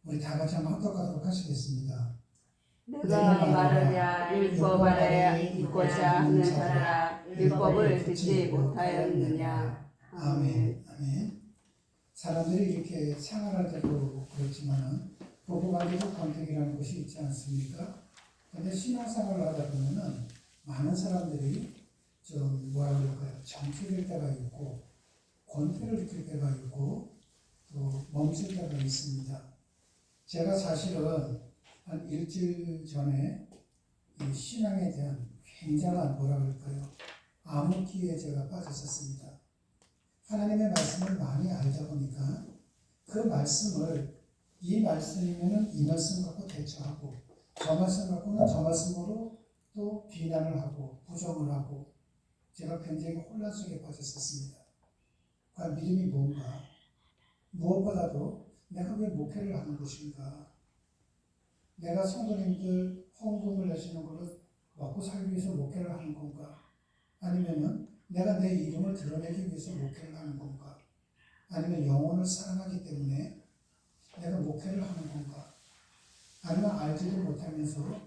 우리 다 같이 한번 합독하도록 하시겠습니다. 내가 말하랴 율법 아래야 있고자 하는 자라 율법을 듣지 못하였느냐. 아멘. 아멘. 사람들이 이렇게 생활할 때도 그렇지만은 부부관계도 권태기라는 것이 있지 않습니까? 근데 신앙생활을 하다 보면은 많은 사람들이 좀 뭐라 그럴까요? 정체될 때가 있고 권태를 느낄 때가 있고 또 멈출 때가 있습니다. 제가 사실은 한 일주일 전에 이 신앙에 대한 굉장한 뭐라 그럴까요? 암흑기에 제가 빠졌었습니다. 하나님의 말씀을 많이 알다 보니까 그 말씀을 이 말씀이면은 이 말씀 갖고 대처하고 저 말씀 갖고는 저 말씀으로 또 비난을 하고 부정을 하고 제가 굉장히 혼란 속에 빠졌었습니다. 과연 믿음이 뭔가? 무엇보다도 내가 왜 목회를 하는 것인가? 내가 성도님들 헌금을 내시는 걸로 먹고 살기 위해서 목회를 하는 건가? 아니면은 내가 내 이름을 드러내기 위해서 목회를 하는 건가? 아니면 영혼을 사랑하기 때문에 내가 목회를 하는 건가? 아니면 알지도 못하면서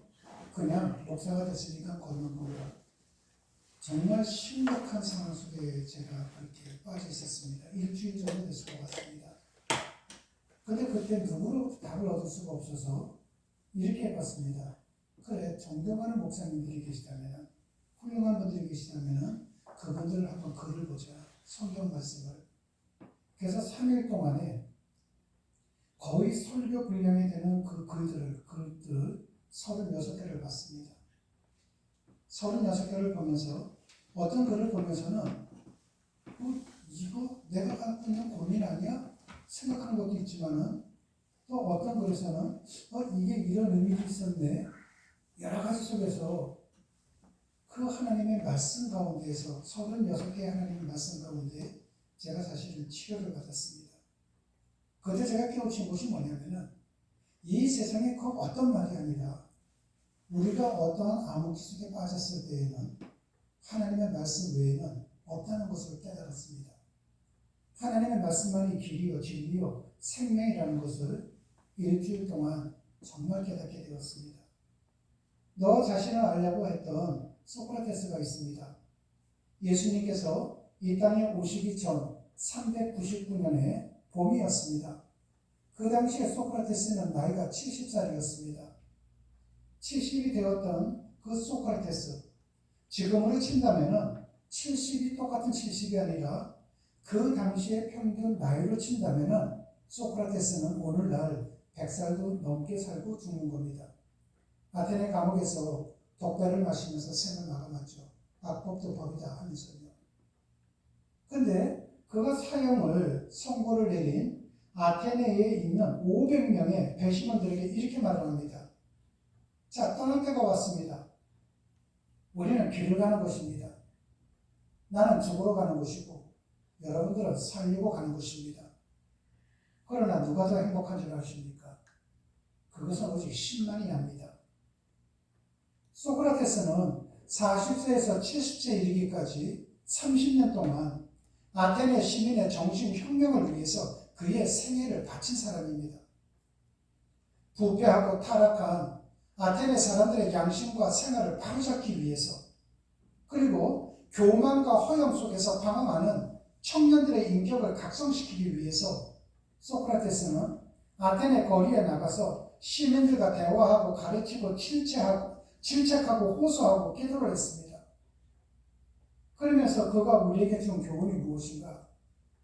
그냥 목사가 됐으니까 걷는 건가? 정말 심각한 상황 속에 제가 그렇게 빠져 있었습니다. 일주일 정도 됐을 것 같습니다. 근데 그때 누구로 답을 얻을 수가 없어서 이렇게 해봤습니다. 그래, 존경하는 목사님들이 계시다면, 훌륭한 분들이 계시다면 그분들을 한번 글을 보자. 성경 말씀을. 그래서 3일 동안에 거의 설교 분량이 되는 그 글들 36개를 봤습니다. 36개를 보면서 어떤 글을 보면서는 이거 내가 갖고 있는 고민 아니야? 생각하는 것도 있지만은 또 어떤 글에서는 이게 이런 의미도 있었네. 여러 가지 속에서 그 하나님의 말씀 가운데에서 36개의 하나님의 말씀 가운데 제가 사실은 치료를 받았습니다. 그때 제가 깨우친 것이 뭐냐면은 이 세상에 그 어떤 말이 아니라 우리가 어떠한 암흑 속에 빠졌을 때에는 하나님의 말씀 외에는 없다는 것을 깨달았습니다. 하나님의 말씀만이 길이요 진리요 생명이라는 것을 일주일 동안 정말 깨닫게 되었습니다. 너 자신을 알려고 했던 소크라테스가 있습니다. 예수님께서 이 땅에 오시기 전 399년에 봄이었습니다. 그 당시에 소크라테스는 나이가 70살이었습니다. 70이 되었던 그 소크라테스, 지금으로 친다면 70이 똑같은 70이 아니라 그 당시의 평균 나이로 친다면 소크라테스는 오늘날 100살도 넘게 살고 죽는 겁니다. 아테네 감옥에서 독배를 마시면서 생을 마감하죠. 악법도 법이다 하면서요. 근데 그가 사형을 선고를 내린 아테네에 있는 500명의 배심원들에게 이렇게 말을 합니다. 자, 떠날 때가 왔습니다. 우리는 길을 가는 것입니다. 나는 죽으러 가는 것이고 여러분들은 살려고 가는 것입니다. 그러나 누가 더 행복한 줄 아십니까? 그것은 오직 신만이 납니다. 소크라테스는 40세에서 70세 이르기까지 30년 동안 아테네 시민의 정신혁명을 위해서 그의 생애를 바친 사람입니다. 부패하고 타락한 아테네 사람들의 양심과 생활을 바로잡기 위해서, 그리고 교만과 허영 속에서 방황하는 청년들의 인격을 각성시키기 위해서 소크라테스는 아테네 거리에 나가서 시민들과 대화하고 가르치고 질책하고 호소하고 기도를 했습니다. 그러면서 그가 우리에게 준 교훈이 무엇인가?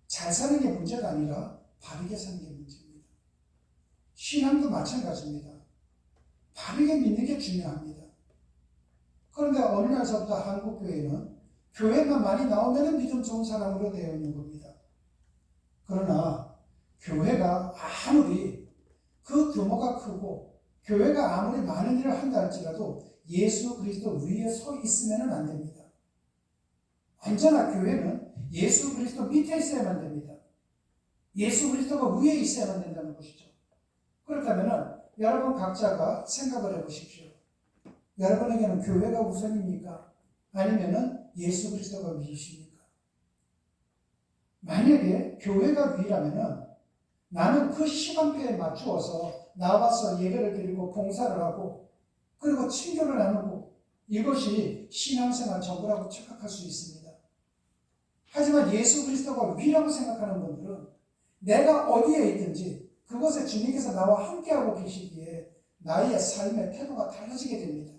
잘 사는 게 문제가 아니라 바르게 사는 게 문제입니다. 신앙도 마찬가지입니다. 바르게 믿는 게 중요합니다. 그런데 어느 날서부터 한국교회는 교회만 많이 나오면 믿음 좋은 사람으로 되어 있는 겁니다. 그러나 교회가 아무리 그 규모가 크고 교회가 아무리 많은 일을 한다 할지라도 예수 그리스도 위에 서 있으면 안 됩니다. 언제나 교회는 예수 그리스도 밑에 있어야만 됩니다. 예수 그리스도가 위에 있어야만 된다는 것이죠. 그렇다면 여러분 각자가 생각을 해보십시오. 여러분에게는 교회가 우선입니까? 아니면 예수 그리스도가 위이십니까? 만약에 교회가 위라면 나는 그 시간표에 맞추어서 나와서 예배를 드리고 봉사를 하고 그리고 친교를 나누고 이것이 신앙생활 전부라고 착각할 수 있습니다. 하지만 예수 그리스도가 위라고 생각하는 분들은 내가 어디에 있든지 그곳에 주님께서 나와 함께하고 계시기에 나의 삶의 태도가 달라지게 됩니다.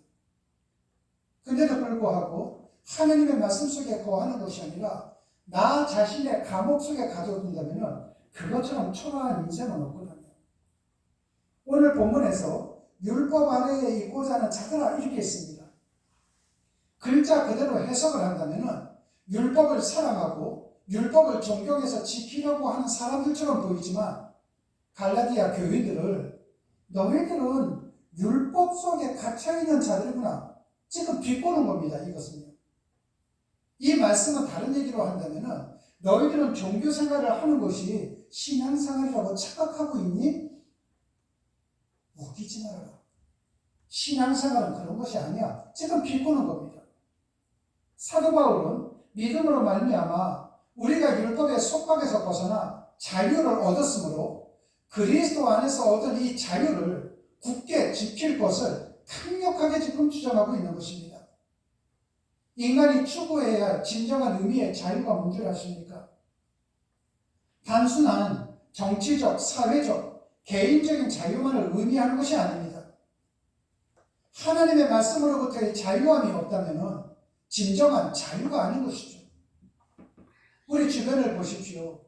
근데도 불구하고 하나님의 말씀 속에 거하는 것이 아니라 나 자신의 감옥 속에 가둬둔다면 그것처럼 초라한 인생은 없거든요. 오늘 본문에서 율법 아래에 있고자 하는 자들아 이렇게 있습니다. 글자 그대로 해석을 한다면 율법을 사랑하고 율법을 존경해서 지키려고 하는 사람들처럼 보이지만 갈라디아 교인들을 너희들은 율법 속에 갇혀있는 자들이구나 지금 비꼬는 겁니다. 이것은요. 이 말씀은 다른 얘기로 한다면 너희들은 종교 생활을 하는 것이 신앙생활이라고 착각하고 있니? 웃기지 말아라. 신앙생활은 그런 것이 아니야. 지금 비꼬는 겁니다. 사도 바울은 믿음으로 말미암아 우리가 율법의 속박에서 벗어나 자유를 얻었으므로 그리스도 안에서 얻은 이 자유를 굳게 지킬 것을 강력하게 지금 주장하고 있는 것입니다. 인간이 추구해야 할 진정한 의미의 자유가 뭔지 아십니까? 단순한 정치적, 사회적, 개인적인 자유만을 의미하는 것이 아닙니다. 하나님의 말씀으로부터의 자유함이 없다면 진정한 자유가 아닌 것이죠. 우리 주변을 보십시오.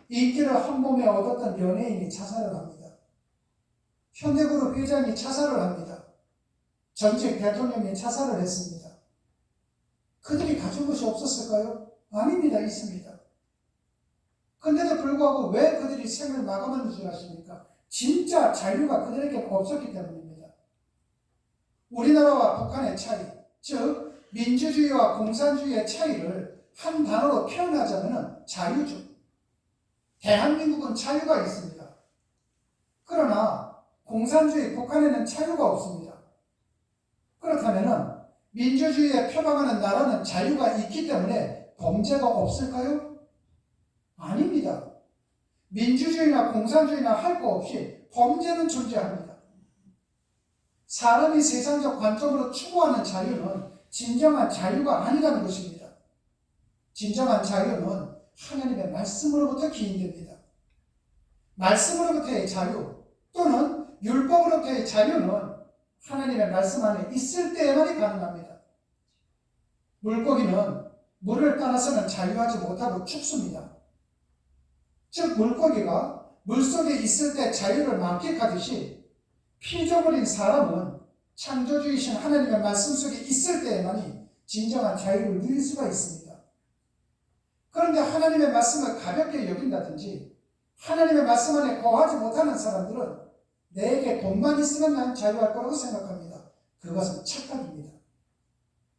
인기를 한 몸에 얻었던 연예인이 자살을 합니다. 현대그룹 회장이 자살을 합니다. 전직 대통령이 자살을 했습니다. 그들이 가진 것이 없었을까요? 아닙니다. 있습니다. 그런데도 불구하고 왜 그들이 생을 마감하는 줄 아십니까? 진짜 자유가 그들에게 없었기 때문입니다. 우리나라와 북한의 차이, 즉 민주주의와 공산주의의 차이를 한 단어로 표현하자면 자유죠. 대한민국은 자유가 있습니다. 그러나 공산주의 북한에는 자유가 없습니다. 그렇다면 민주주의에 표방하는 나라는 자유가 있기 때문에 범죄가 없을까요? 아닙니다. 민주주의나 공산주의나 할 거 없이 범죄는 존재합니다. 사람이 세상적 관점으로 추구하는 자유는 진정한 자유가 아니라는 것입니다. 진정한 자유는 하나님의 말씀으로부터 기인됩니다. 말씀으로부터의 자유 또는 율법으로부터의 자유는 하나님의 말씀 안에 있을 때에만이 가능합니다. 물고기는 물을 떠나서는 자유하지 못하고 죽습니다. 즉 물고기가 물속에 있을 때 자유를 만끽하듯이 피조물인 사람은 창조주이신 하나님의 말씀 속에 있을 때에만이 진정한 자유를 누릴 수가 있습니다. 그런데 하나님의 말씀을 가볍게 여긴다든지 하나님의 말씀 안에 거하지 못하는 사람들은 내게 돈만 있으면 난 자유할 거라고 생각합니다. 그것은 착각입니다.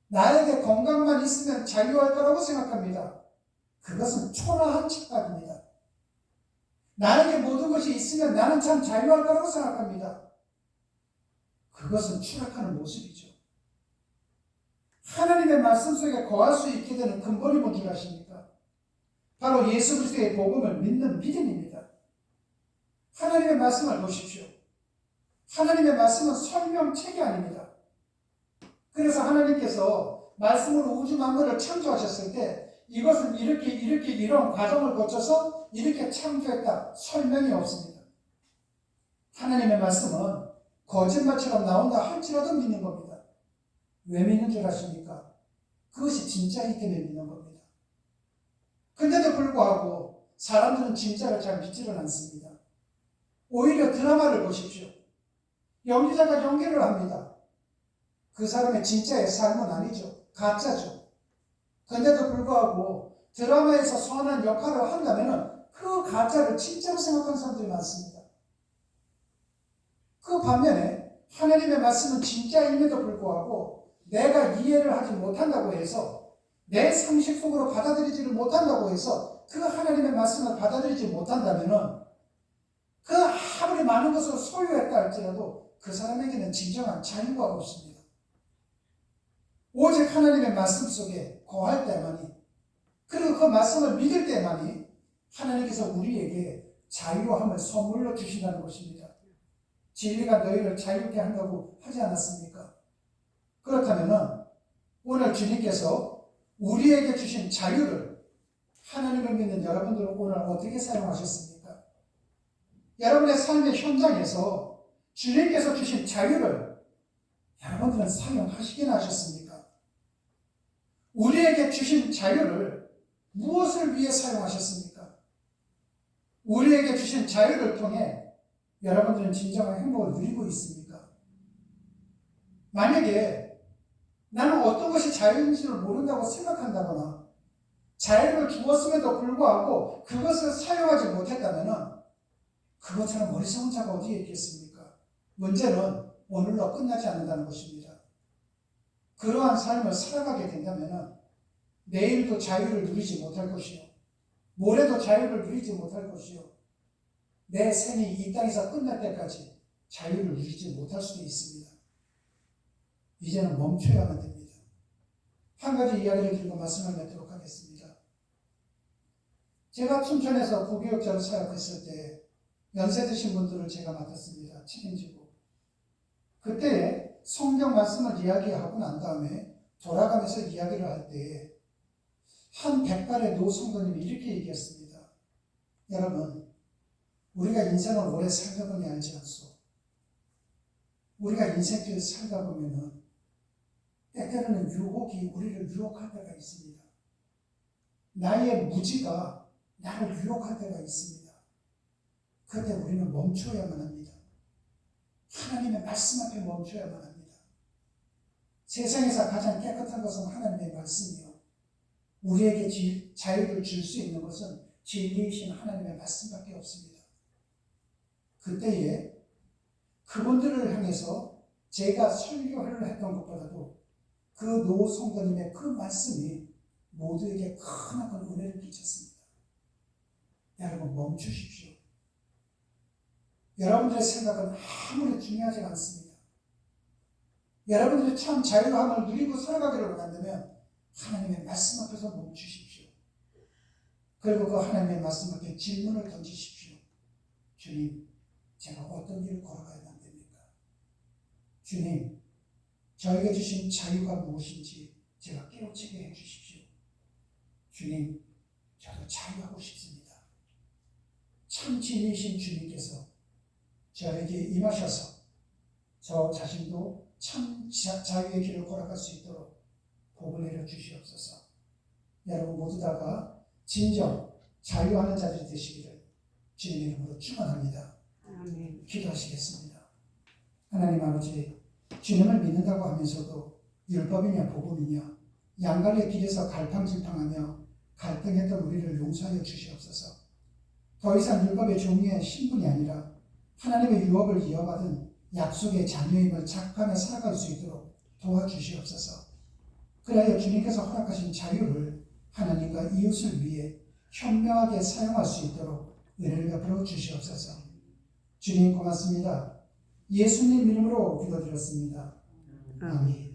나에게 건강만 있으면 자유할 거라고 생각합니다. 그것은 초라한 착각입니다. 나에게 모든 것이 있으면 나는 참 자유할 거라고 생각합니다. 그것은 추락하는 모습이죠. 하나님의 말씀 속에 거할 수 있게 되는 근본이 뭔지 아십니까? 바로 예수 그리스도의 복음을 믿는 믿음입니다. 하나님의 말씀을 보십시오. 하나님의 말씀은 설명책이 아닙니다. 그래서 하나님께서 말씀으로 우주 만물을 창조하셨을 때 이것은 이렇게 이런 과정을 거쳐서 이렇게 창조했다. 설명이 없습니다. 하나님의 말씀은 거짓말처럼 나온다 할지라도 믿는 겁니다. 왜 믿는 줄 아십니까? 그것이 진짜이기 때문에 믿는 겁니다. 근데도 불구하고 사람들은 진짜를 잘 믿지를 않습니다. 오히려 드라마를 보십시오. 연기자가 연기를 합니다. 그 사람의 진짜의 삶은 아니죠. 가짜죠. 그런데도 불구하고 드라마에서 선한 역할을 한다면 그 가짜를 진짜로 생각하는 사람들이 많습니다. 그 반면에 하나님의 말씀은 진짜임에도 불구하고 내가 이해를 하지 못한다고 해서 내 상식 속으로 받아들이지를 못한다고 해서 그 하나님의 말씀을 받아들이지 못한다면 그 아무리 많은 것을 소유했다 할지라도 그 사람에게는 진정한 자유가 없습니다. 오직 하나님의 말씀 속에 거할 때만이 그리고 그 말씀을 믿을 때만이 하나님께서 우리에게 자유함을 선물로 주신다는 것입니다. 진리가 너희를 자유케 한다고 하지 않았습니까? 그렇다면 오늘 주님께서 우리에게 주신 자유를 하나님을 믿는 여러분들은 오늘 어떻게 사용하셨습니까? 여러분의 삶의 현장에서 주님께서 주신 자유를 여러분들은 사용하시기나 하셨습니까? 우리에게 주신 자유를 무엇을 위해 사용하셨습니까? 우리에게 주신 자유를 통해 여러분들은 진정한 행복을 누리고 있습니까? 만약에 나는 어떤 것이 자유인지를 모른다고 생각한다거나 자유를 주었음에도 불구하고 그것을 사용하지 못했다면 그것처럼 어리석은 자가 어디에 있겠습니까? 문제는 오늘로 끝나지 않는다는 것입니다. 그러한 삶을 살아가게 된다면 내일도 자유를 누리지 못할 것이요, 모레도 자유를 누리지 못할 것이요, 내 생이 이 땅에서 끝날 때까지 자유를 누리지 못할 수도 있습니다. 이제는 멈춰야만 됩니다. 한 가지 이야기를 드리고 말씀을 맺도록 하겠습니다. 제가 춘천에서 부교육자로 사역했을 때 연세 드신 분들을 제가 맡았습니다. 책임지고. 그때 성경 말씀을 이야기하고 난 다음에 돌아가면서 이야기를 할 때 한 백발의 노성도님이 이렇게 얘기했습니다. 여러분, 우리가 인생을 오래 살다 보니 알지 않소? 우리가 인생길 살다 보면은 때때로는 유혹이 우리를 유혹할 때가 있습니다. 나의 무지가 나를 유혹할 때가 있습니다. 그때 우리는 멈춰야만 합니다. 하나님의 말씀 앞에 멈춰야만 합니다. 세상에서 가장 깨끗한 것은 하나님의 말씀이요, 우리에게 자유를 줄 수 있는 것은 진리이신 하나님의 말씀밖에 없습니다. 그때에 그분들을 향해서 제가 설교를 했던 것보다도 그 노 성도님의 그 말씀이 모두에게 크나큰 은혜를 끼쳤습니다. 여러분, 멈추십시오. 여러분들의 생각은 아무리 중요하지 않습니다. 여러분들이 참 자유함을 누리고 살아가기를 원한다면 하나님의 말씀 앞에서 멈추십시오. 그리고 그 하나님의 말씀 앞에 질문을 던지십시오. 주님, 제가 어떤 일을 걸어가야만 됩니까? 주님, 저에게 주신 자유가 무엇인지 제가 깨우치게 해주십시오. 주님, 저도 자유하고 싶습니다. 참 진리이신 주님께서 저에게 임하셔서 저 자신도 참 자유의 길을 걸어갈 수 있도록 복을 내려 주시옵소서. 여러분 모두 다가 진정 자유하는 자들이 되시기를 주님의 이름으로 축원합니다. 아멘. 기도하시겠습니다. 하나님 아버지, 주님을 믿는다고 하면서도 율법이냐 복음이냐 양갈래 길에서 갈팡질팡하며 갈등했던 우리를 용서하여 주시옵소서. 더 이상 율법의 종류의 신분이 아니라 하나님의 유업을 이어받은 약속의 자녀임을 착각하며 살아갈 수 있도록 도와주시옵소서. 그래야 주님께서 허락하신 자유를 하나님과 이웃을 위해 현명하게 사용할 수 있도록 은혜를 베풀어 주시옵소서. 주님 고맙습니다. 예수님 이름으로 기도드렸습니다. 아멘.